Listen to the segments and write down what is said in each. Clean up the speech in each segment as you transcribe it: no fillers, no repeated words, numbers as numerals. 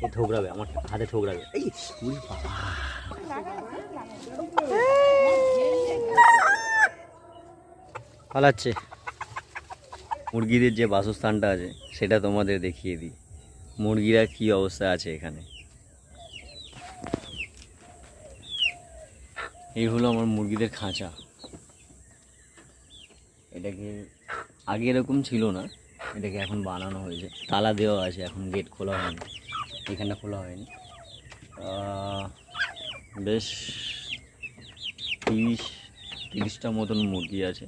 এই ঠোকরাবে, আমার হাতে ঠোকরাবে। এই উড়ি বাবা, পালাচ্ছে। মুরগিদের যে বাসস্থানটা আছে সেটা তোমাদের দেখিয়ে দিই, মুরগিরা কি অবস্থা আছে এখানে। এই হলো আমার মুরগিদের খাঁচা। এটাকে আগে এরকম ছিল না, এটাকে এখন বানানো হয়েছে, তালা দেওয়া আছে, এখন গেট খোলা হয়নি, এখানটা খোলা হয়নি। বেশ 30টা মতন মুরগি আছে।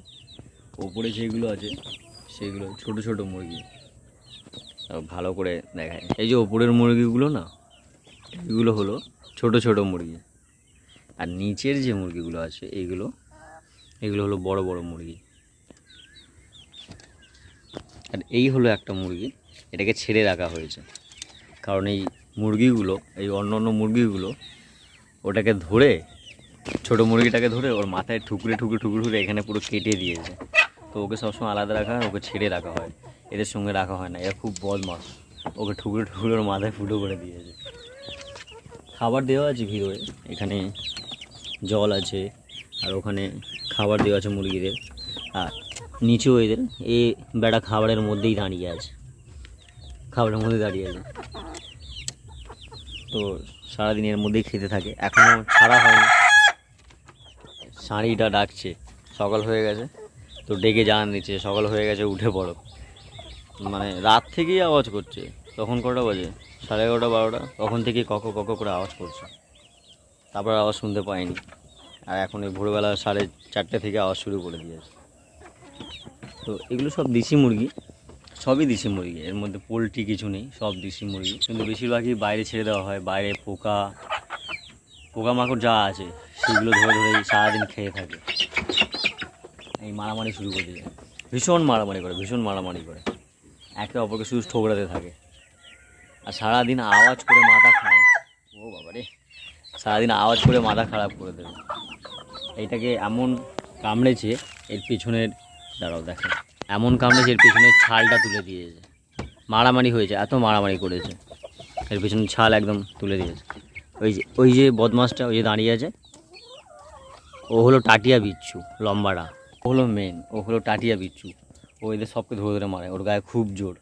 ওপরে যেগুলো আছে সেগুলো ছোট ছোট মুরগি, ভালো করে দেখায়। এই যে ওপরের মুরগিগুলো না, এগুলো হলো ছোট ছোট মুরগি, আর নিচের যে মুরগিগুলো আছে এগুলো হলো বড় বড় মুরগি। আর এই হলো একটা মুরগি, এটাকে ছেড়ে রাখা হয়েছে, কারণ এই মুরগিগুলো, এই অন্য অন্য মুরগিগুলো ওটাকে ধরে, ছোট মুরগিটাকে ধরে ওর মাথায় ঠুকরে ঠুকরে ঠুকরে ঠুকরে এখানে পুরো কেটে দিয়েছে। তো ওকে সবসময় আলাদা রাখা হয়, ওকে ছেড়ে রাখা হয়, এদের সঙ্গে রাখা হয় না, এরা খুব বদমাস। ওকে ঠুকরে ঠুকরে ওর মাথায় ফুটো করে দিয়েছে। খাবার দেওয়া আছে ভিতরে, এখানে জল আছে, আর ওখানে খাবার দেওয়া আছে মুরগিদের, আর নিচেও এদের এই বেড়া খাবারের মধ্যেই দাঁড়িয়ে আছে, খাবারের মধ্যে দাঁড়িয়ে আছে। তো সারাদিন এর মধ্যেই খেতে থাকে। এখনও ছাড়া হয়নি, শাঁড়িটা ডাকছে, সকাল হয়ে গেছে, তো ডেকে জানান দিচ্ছে সকাল হয়ে গেছে, উঠে পড়ো। মানে রাত থেকেই আওয়াজ করছে, তখন কটা বাজে, 11:30 12টা, তখন থেকেই কক কক করে আওয়াজ করছে, তারপর আওয়াজ শুনতে পাইনি। আর এখন এই ভোরবেলা 4:30 থেকে আওয়াজ শুরু করে দিয়েছে। তো এগুলো সব দেশি মুরগি, সবই দেশি মুরগি, এর মধ্যে পোলট্রি কিছু নেই, সব দেশি মুরগি। কিন্তু বেশিরভাগই বাইরে ছেড়ে দেওয়া হয়, বাইরে পোকামাকড় যা আছে সেগুলো ধরে ধরে সারাদিন খেয়ে থাকে। এই মারামারি শুরু করে দিয়ে ভীষণ মারামারি করে, একে অপরকে শুধু ঠোকরাতে থাকে, আর সারাদিন আওয়াজ করে মাথা খায়। ও বাবা রে, সারাদিন আওয়াজ করে মাথা খারাপ করে দেবে। এইটাকে এমন কামড়েছে, এর পিছনের, দাঁড়াও দেখো, এমন কামড়েছে এর পিছনের ছালটা তুলে দিয়েছে। মারামারি হয়েছে, এত মারামারি করেছে, এর পিছনের ছাল একদম তুলে দিয়েছে। ওই যে বদমাসটা, ওই যে দাঁড়িয়ে আছে, ও হলো টাটিয়া বিচ্ছু, লম্বাটা, ও হলো মেন, ও হলো টাটিয়া বিচ্ছু। ও এদের সবকে ধরে ধরে মারে, ওর গায়ে খুব জোর,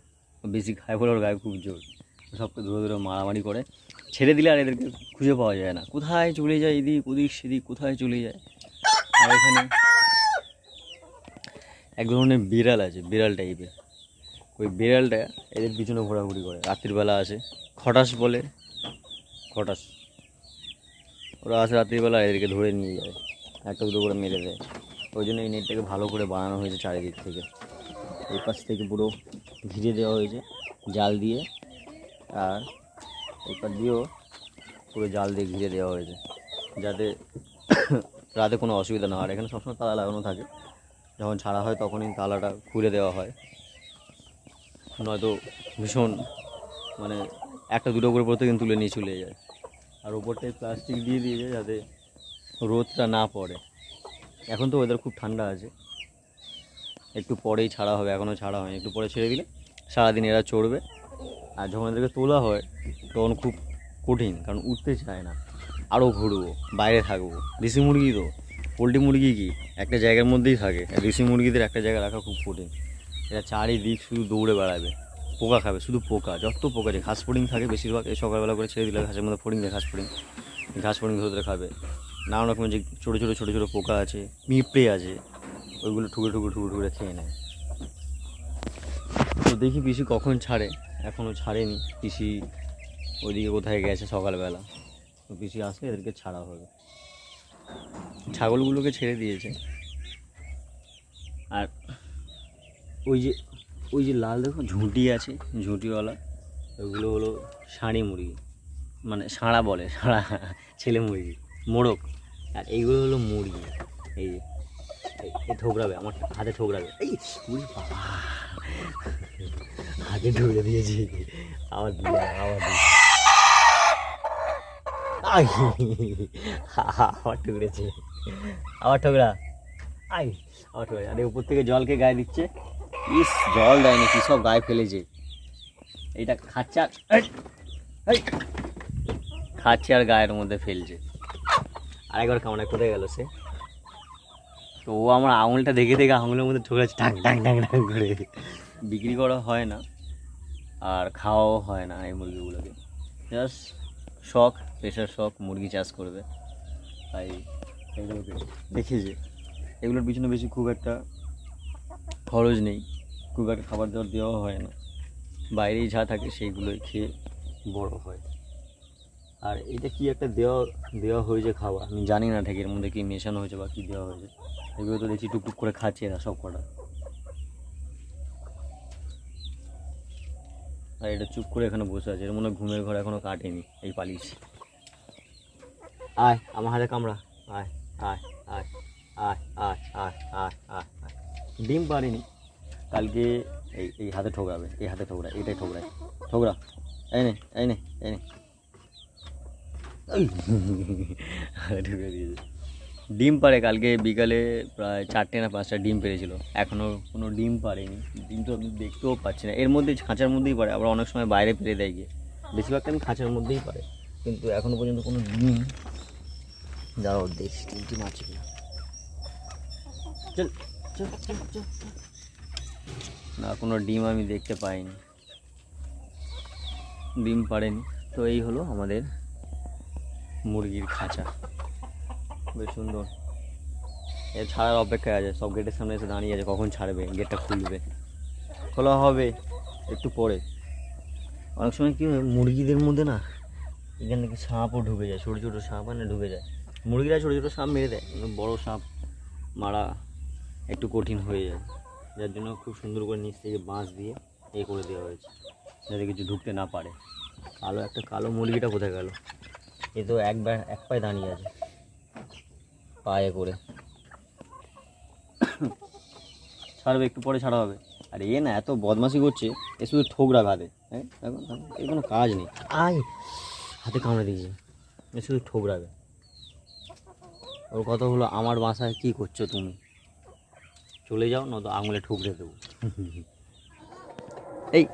ও বেশি খায় বলে ওর গায়ে খুব জোর, সবকে ধরে ধরে মারামারি করে। ছেড়ে দিলে আর এদেরকে খুঁজে পাওয়া যায় না, কোথায় চলে যায়, এদিক ওদিক সেদিক কোথায় চলে যায়। আর এখানে এক ধরনের বিড়াল আছে, বিড়াল টাইপের, ওই বিড়ালটা এদের পিছনে ঘোরাঘুরি করে, রাত্রিবেলা আসে, খটাস বলে, খটাস, ওরা আসে রাত্রিবেলা, এদেরকে ধরে নিয়ে যায়, একটা দুটো করে মেরে দেয়। ওই জন্য এই নেটটাকে ভালো করে বানানো হয়েছে চারিদিক থেকে, এই পাশ থেকে পুরো ঘিরে দেওয়া হয়েছে জাল দিয়ে, আর এই পাশ দিয়েও পুরো জাল দিয়ে ঘিরে দেওয়া হয়েছে, যাতে রাতে কোনো অসুবিধা না হয়। আর এখানে সবসময় তালা লাগানো থাকে, যখন ছাড়া হয় তখনই তালাটা খুলে দেওয়া হয়, নয়তো ভীষণ মানে একটা দুটো করে প্রত্যেকদিন তুলে নিয়ে চলে যায়। আর ওপরটায় প্লাস্টিক দিয়ে দিয়েছে যাতে রোদটা না পড়ে। এখন তো ওয়েদার খুব ঠান্ডা আছে, একটু পরেই ছাড়া হবে, এখনও ছাড়া হয়নি, একটু পরে ছেড়ে দিলে সারাদিন এরা চড়বে। আর যখন এদেরকে তোলা হয় তখন খুব কঠিন, কারণ উঠতে চায় না, আরও ঘুরবো, বাইরে থাকবো। দেশি মুরগি তো, পোলট্রি মুরগি কি একটা জায়গার মধ্যেই থাকে, দেশি মুরগিদের একটা জায়গায় রাখা খুব কঠিন। এরা চারিদিক শুধু দৌড়ে বেড়াবে, পোকা খাবে, শুধু পোকা, যত পোকা যে ঘাস ফড়িং থাকে বেশিরভাগ, এই সকালবেলা করে ছেড়ে দিলে ঘাসের মধ্যে ফড়িং দেয়, ঘাস ফড়িং ধরে ধরে খাবে। নানা রকমের যে ছোটো ছোটো পোকা আছে, পিঁপড়ে আছে, ওইগুলো ঠুকরে খেয়ে নেয়। তো দেখি পিসি কখন ছাড়ে, এখনও ছাড়েনি, পিসি ওইদিকে কোথায় গেছে সকালবেলা, তো পিসি আসলে এদেরকে ছাড়া হবে। ছাগলগুলোকে ছেড়ে দিয়েছে। আর ওই যে লাল দেখো ঝুঁটি আছে, ঝুঁটিওয়ালা, ওইগুলো হলো ষাঁড়ি মুরগি, মানে ষাঁড়া বলে, ষাঁড়া ছেলে মুরগি, মোড়ক। আর এইগুলো হলো মুরগি, এই যে এই ঠোকরাবে, আমার হাতে ঠোকরাবে। এই বাবা, হাতে ঠুকরে দিয়েছি, আবার আবার ঠুকরেছে, আবার ঠোকরা, আবার ঠোকরা। আর উপর থেকে জলকে গায়ে দিচ্ছে, ইস জল দেয়নি, কী সব গায়ে ফেলেছে। এইটা খাচ্চা, এই খাচ্ছে আর গায়ের মধ্যে ফেলছে। আরেকবার কামড়ায় কোথায় গেল সে? তো ও আমার আঙুলটা দেখে দেখে আঙুলের মধ্যে ঢোকাচ্ছে টাক টাক টাক টাক করে। বিক্রি করা হয় না আর খাওয়াও হয় না এই মুরগিগুলোকে, জাস্ট শখ, পেশার শখ, মুরগি চাষ করবে। তাই এগুলোকে দেখেছে। এগুলোর পিছনে বেশি খুব একটা খরচ নেই, খুব একটা খাবার দাবার দেওয়া হয় না, বাইরেই যা থাকে সেইগুলোই খেয়ে বড় হয়। আর এটা কি একটা দেওয়া হয়েছে খাবার, আমি জানি না ঠিক এর মধ্যে কি মেশানো হয়েছে বা কী দেওয়া হয়েছে। এগুলো তো দেখছি টুকটুক করে খাচ্ছে এরা সব কটা। আর এটা চুপ করে এখানে বসে আছে, এর মনে হয় ঘুমের ঘর এখনও কাটেনি, এই পালিয়েছে। আয় আমার হাতে কামড়া, আয় আয় আয় আয় আয় আয় আয় আয় আয়। ডিম পারিনি কালকে, এই হাতে ঠোকরাবে, এই হাতে ঠোকরায়, এইটাই ঠোকরায়, ঠোকরা, এই নে এই নে এই নে। ঢুকে দিয়েছে। ডিম পারে, কালকে বিকালে প্রায় 4টে না 5টা ডিম পেরেছিল, এখনও কোনো ডিম পারেনি। ডিম তো আমি দেখতেও পাচ্ছি না, এর মধ্যে খাঁচার মধ্যেই পারে, আবার অনেক সময় বাইরে পেরে দেয় গিয়ে, বেশিরভাগ টাইম খাঁচার মধ্যেই পারে, কিন্তু এখনও পর্যন্ত কোনো ডিম, দাঁড়াও দেখছি ডিম আছে কিনা। চল চল চল চল, না কোনো ডিম আমি দেখতে পাইনি, ডিম পারেনি। তো এই হলো আমাদের মুরগির খাঁচা, বেশ সুন্দর। এর ছাড়ার অপেক্ষায় আছে, সব গেটের সামনে এসে দাঁড়িয়ে আছে, কখন ছাড়বে, গেটটা খুলবে, খোলা হবে একটু পরে। অনেক সময় কী হয় মুরগিদের মধ্যে না, এখানে নাকি সাপও ঢুকে যায়, ছোটো ছোটো সাপ মানে ঢুকে যায়, মুরগিরা ছোটো ছোটো সাপ মেরে দেয়, বড়ো সাপ মারা একটু কঠিন হয়ে যায়, যার জন্য খুব সুন্দর করে নিচ থেকে বাঁশ দিয়ে করে দেওয়া হয়েছে, যাতে কিছু ঢুকতে না পারে। কালো মুরগিটা কোথায় গেল? এ তো এক পায়ে দাঁড়িয়ে আছে, পায়ে করে ছাড়বে, একটু পরে ছাড়া হবে। আর এ না এত বদমাশি করছে, এ শুধু ঠোকরা ঘাতে, হ্যাঁ এখন এর কোনো কাজ নেই। আয় হাতে কামড়ে দিয়েছে, এ শুধু ঠোকরাবে। ওর কথা হলো আমার বাসায় কী করছো তুমি, চলে যাও, নয়তো আঙুলে ঠুকরে দেবো। এই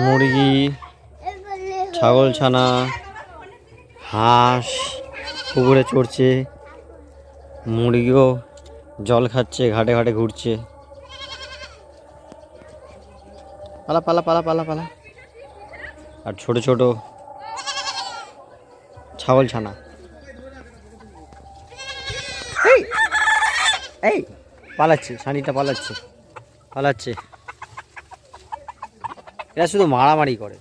মুরগি, ছাগল ছানা, হাঁস পুকুরে চড়ছে, মুরগিও জল খাচ্ছে, ঘাটে ঘাটে ঘুরছে। পালা পালা পালা পালা পালা। আর ছোট ছোট ছাগল ছানা, এই পালাচ্ছে, ছানিটা পালাচ্ছে, এরা শুধু মারামারি করে।